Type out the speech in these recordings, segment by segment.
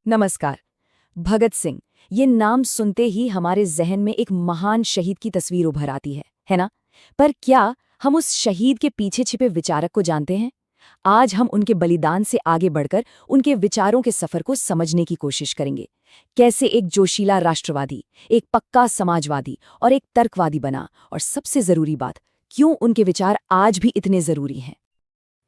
नमस्कार। भगत सिंह, ये नाम सुनते ही हमारे जहन में एक महान शहीद की तस्वीर उभर आती है ना? पर क्या हम उस शहीद के पीछे छिपे विचारक को जानते हैं? आज हम उनके बलिदान से आगे बढ़कर उनके विचारों के सफर को समझने की कोशिश करेंगे। कैसे एक जोशीला राष्ट्रवादी, एक पक्का समाजवादी और एक तर्कवादी बना, और सबसे जरूरी बात, क्यों उनके विचार आज भी इतने जरूरी हैं।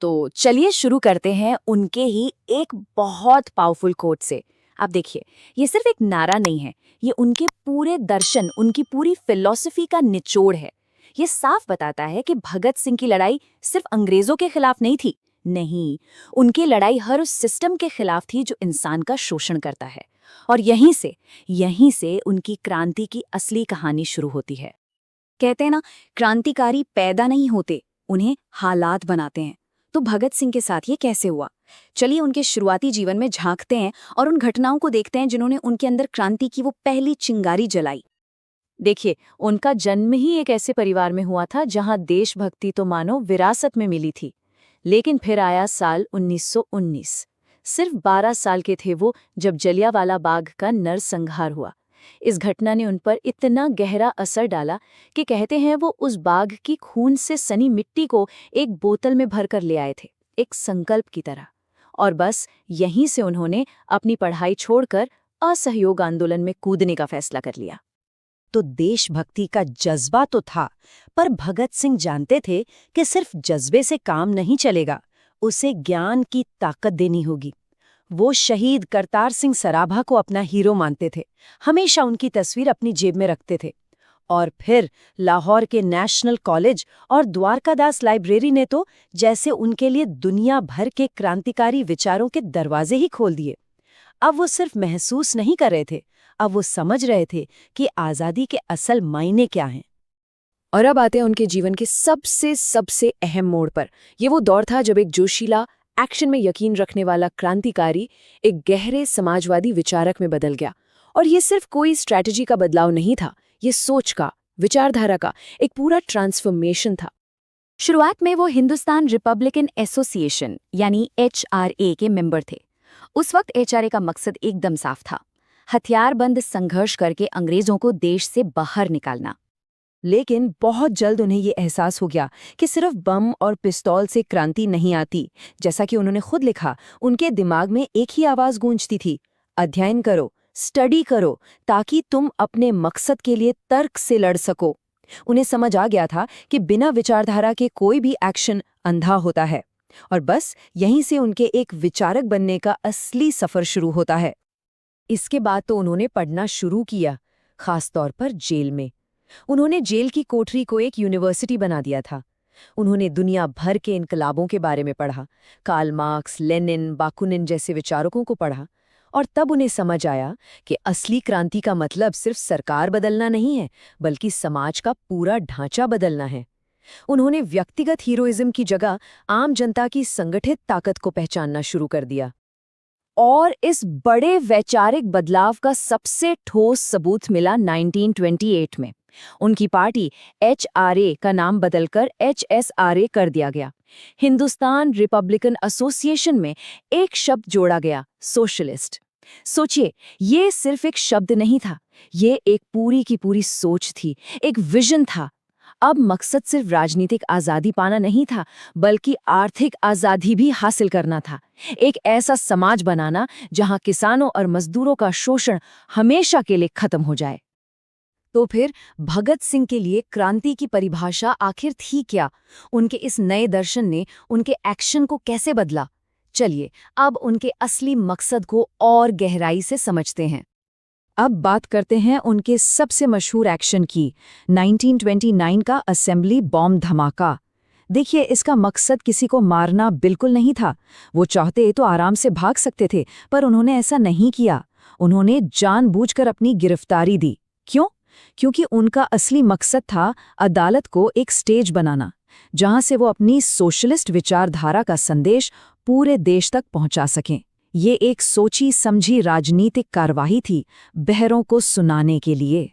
तो चलिए शुरू करते हैं उनके ही एक बहुत पावरफुल कोट से। आप देखिए, ये सिर्फ एक नारा नहीं है, ये उनके पूरे दर्शन, उनकी पूरी फिलॉसफी का निचोड़ है। ये साफ बताता है कि भगत सिंह की लड़ाई सिर्फ अंग्रेजों के खिलाफ नहीं थी। नहीं, उनकी लड़ाई हर उस सिस्टम के खिलाफ थी जो इंसान का शोषण करता है। और यहीं से उनकी क्रांति की असली कहानी शुरू होती है। कहते हैं ना, क्रांतिकारी पैदा नहीं होते, उन्हें हालात बनाते हैं। तो भगत सिंह के साथ ये कैसे हुआ? चलिए उनके शुरुआती जीवन में झांकते हैं और उन घटनाओं को देखते हैं जिन्होंने उनके अंदर क्रांति की वो पहली चिंगारी जलाई। देखिए, उनका जन्म ही एक ऐसे परिवार में हुआ था जहां देशभक्ति तो मानो विरासत में मिली थी। लेकिन फिर आया साल 1919। सिर्फ 12 साल के थे वो जब जलियांवाला बाग का नरसंहार हुआ। इस घटना ने उन पर इतना गहरा असर डाला कि कहते हैं वो उस बाघ की खून से सनी मिट्टी को एक बोतल में भरकर ले आए थे, एक संकल्प की तरह। और बस यहीं से उन्होंने अपनी पढ़ाई छोड़कर असहयोग आंदोलन में कूदने का फैसला कर लिया। तो देशभक्ति का जज्बा तो था, पर भगत सिंह जानते थे कि सिर्फ जज्बे से काम नहीं चलेगा, उसे ज्ञान की ताकत देनी होगी। वो शहीद करतार सिंह सराभा को अपना हीरो मानते थे, हमेशा उनकी तस्वीर अपनी जेब में रखते थे। और फिर लाहौर के नेशनल कॉलेज और द्वारकादास लाइब्रेरी ने तो जैसे उनके लिए दुनिया भर के क्रांतिकारी विचारों के दरवाजे ही खोल दिए। अब वो सिर्फ महसूस नहीं कर रहे थे, अब वो समझ रहे थे कि आज़ादी के असल मायने क्या हैं। और अब आते हैं उनके जीवन के सबसे अहम मोड़ पर। ये वो दौर था जब एक जोशीला, एक्शन में यकीन रखने वाला क्रांतिकारी एक गहरे समाजवादी विचारक में बदल गया। और ये सिर्फ कोई स्ट्रैटेजी का बदलाव नहीं था, ये सोच का, विचारधारा का एक पूरा ट्रांसफॉर्मेशन था। शुरुआत में वो हिंदुस्तान रिपब्लिकन एसोसिएशन यानी HRA के मेंबर थे। उस वक्त HRA का मकसद एकदम साफ था, हथियारबंद संघर्ष करके अंग्रेजों को देश से बाहर निकालना। लेकिन बहुत जल्द उन्हें ये एहसास हो गया कि सिर्फ बम और पिस्तौल से क्रांति नहीं आती। जैसा कि उन्होंने खुद लिखा, उनके दिमाग में एक ही आवाज गूंजती थी, अध्ययन करो, स्टडी करो, ताकि तुम अपने मकसद के लिए तर्क से लड़ सको। उन्हें समझ आ गया था कि बिना विचारधारा के कोई भी एक्शन अंधा होता है। और बस यहीं से उनके एक विचारक बनने का असली सफर शुरू होता है। इसके बाद तो उन्होंने पढ़ना शुरू किया, खासतौर पर जेल में। उन्होंने जेल की कोठरी को एक यूनिवर्सिटी बना दिया था। उन्होंने दुनिया भर के इनकलाबों के बारे में पढ़ा, कार्ल मार्क्स, लेनिन, बाकुनिन जैसे विचारकों को पढ़ा। और तब उन्हें समझ आया कि असली क्रांति का मतलब सिर्फ सरकार बदलना नहीं है, बल्कि समाज का पूरा ढांचा बदलना है। उन्होंने व्यक्तिगत हीरोइज्म की जगह आम जनता की संगठित ताकत को पहचानना शुरू कर दिया। और इस बड़े वैचारिक बदलाव का सबसे ठोस सबूत मिला 1928 में। उनकी पार्टी HRA का नाम बदलकर HSRA कर दिया गया। हिंदुस्तान रिपब्लिकन एसोसिएशन में एक शब्द जोड़ा गया, सोशलिस्ट। सोचिए, ये सिर्फ एक शब्द नहीं था, ये एक पूरी की पूरी सोच थी, एक विजन था। अब मकसद सिर्फ राजनीतिक आज़ादी पाना नहीं था, बल्कि आर्थिक आज़ादी भी हासिल करना था। एक ऐसा समाज बनाना जहां किसानों और मजदूरों का शोषण हमेशा के लिए खत्म हो जाए। तो फिर भगत सिंह के लिए क्रांति की परिभाषा आखिर थी क्या? उनके इस नए दर्शन ने उनके एक्शन को कैसे बदला? चलिए अब उनके असली मकसद को और गहराई से समझते हैं। अब बात करते हैं उनके सबसे मशहूर एक्शन की, 1929 का असेंबली बॉम्ब धमाका। देखिए, इसका मकसद किसी को मारना बिल्कुल नहीं था। वो चाहते तो आराम से भाग सकते थे, पर उन्होंने ऐसा नहीं किया। उन्होंने जानबूझकर अपनी गिरफ्तारी दी। क्यों? क्योंकि उनका असली मकसद था अदालत को एक स्टेज बनाना, जहां से वो अपनी सोशलिस्ट विचारधारा का संदेश पूरे देश तक पहुंचा सकें। ये एक सोची समझी राजनीतिक कार्यवाही थी, बहरों को सुनाने के लिए।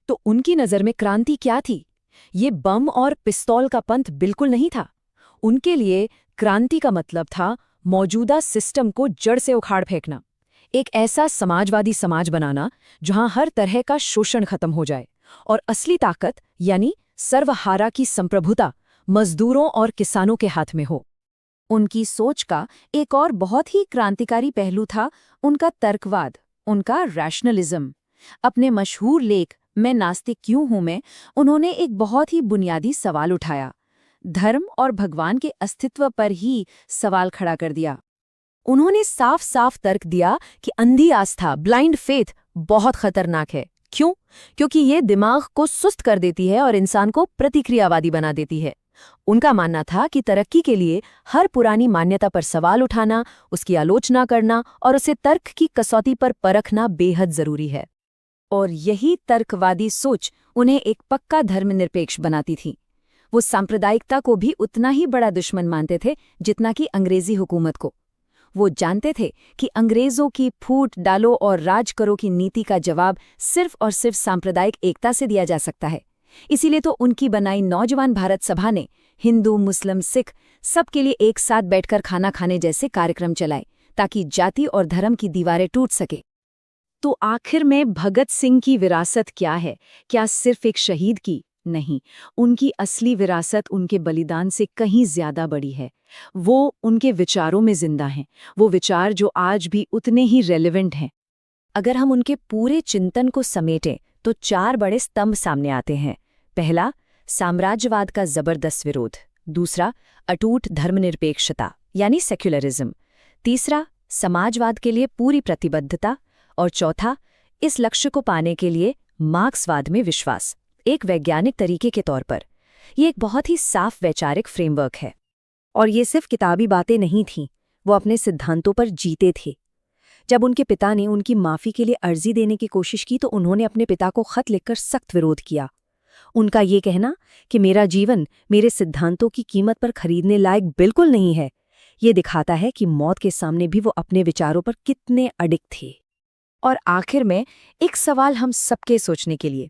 तो उनकी नज़र में क्रांति क्या थी? ये बम और पिस्तौल का पंथ बिल्कुल नहीं था। उनके लिए क्रांति का मतलब था मौजूदा सिस्टम को जड़ से उखाड़ फेंकना, एक ऐसा समाजवादी समाज बनाना जहां हर तरह का शोषण खत्म हो जाए और असली ताकत यानी सर्वहारा की संप्रभुता मजदूरों और किसानों के हाथ में हो। उनकी सोच का एक और बहुत ही क्रांतिकारी पहलू था उनका तर्कवाद, उनका रैशनलिज्म। अपने मशहूर लेख मैं नास्तिक क्यों हूं में उन्होंने एक बहुत ही बुनियादी सवाल उठाया, धर्म और भगवान के अस्तित्व पर ही सवाल खड़ा कर दिया। उन्होंने साफ साफ तर्क दिया कि अंधी आस्था, ब्लाइंड फेथ, बहुत खतरनाक है। क्यों? क्योंकि ये दिमाग को सुस्त कर देती है और इंसान को प्रतिक्रियावादी बना देती है। उनका मानना था कि तरक्की के लिए हर पुरानी मान्यता पर सवाल उठाना, उसकी आलोचना करना और उसे तर्क की कसौटी पर परखना बेहद जरूरी है। और यही तर्कवादी सोच उन्हें एक पक्का धर्मनिरपेक्ष बनाती थी। वो सांप्रदायिकता को भी उतना ही बड़ा दुश्मन मानते थे जितना कि अंग्रेजी हुकूमत को। वो जानते थे कि अंग्रेजों की फूट डालो और राज करो की नीति का जवाब सिर्फ और सिर्फ सांप्रदायिक एकता से दिया जा सकता है। इसीलिए तो उनकी बनाई नौजवान भारत सभा ने हिंदू, मुस्लिम, सिख सबके लिए एक साथ बैठकर खाना खाने जैसे कार्यक्रम चलाए ताकि जाति और धर्म की दीवारें टूट सके। तो आखिर में भगत सिंह की विरासत क्या है? क्या सिर्फ एक शहीद की? नहीं, उनकी असली विरासत उनके बलिदान से कहीं ज्यादा बड़ी है। वो उनके विचारों में जिंदा हैं, वो विचार जो आज भी उतने ही रेलेवेंट हैं। अगर हम उनके पूरे चिंतन को समेटें तो 4 बड़े स्तंभ सामने आते हैं। पहला, साम्राज्यवाद का जबरदस्त विरोध। दूसरा, अटूट धर्मनिरपेक्षता यानी सेक्युलरिज्म। तीसरा, समाजवाद के लिए पूरी प्रतिबद्धता। और चौथा, इस लक्ष्य को पाने के लिए मार्क्सवाद में विश्वास, एक वैज्ञानिक तरीके के तौर पर। ये एक बहुत ही साफ वैचारिक फ्रेमवर्क है। और ये सिर्फ किताबी बातें नहीं थीं, वो अपने सिद्धांतों पर जीते थे। जब उनके पिता ने उनकी माफ़ी के लिए अर्जी देने की कोशिश की तो उन्होंने अपने पिता को खत लिखकर सख्त विरोध किया। उनका ये कहना कि मेरा जीवन मेरे सिद्धांतों की कीमत पर खरीदने लायक बिल्कुल नहीं है, ये दिखाता है कि मौत के सामने भी वो अपने विचारों पर कितने अडिग थे। और आखिर में एक सवाल हम सबके सोचने के लिए।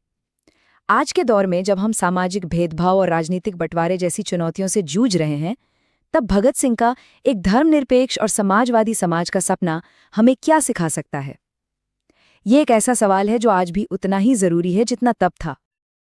आज के दौर में जब हम सामाजिक भेदभाव और राजनीतिक बंटवारे जैसी चुनौतियों से जूझ रहे हैं, तब भगत सिंह का एक धर्मनिरपेक्ष और समाजवादी समाज का सपना हमें क्या सिखा सकता है? ये एक ऐसा सवाल है जो आज भी उतना ही जरूरी है जितना तब था।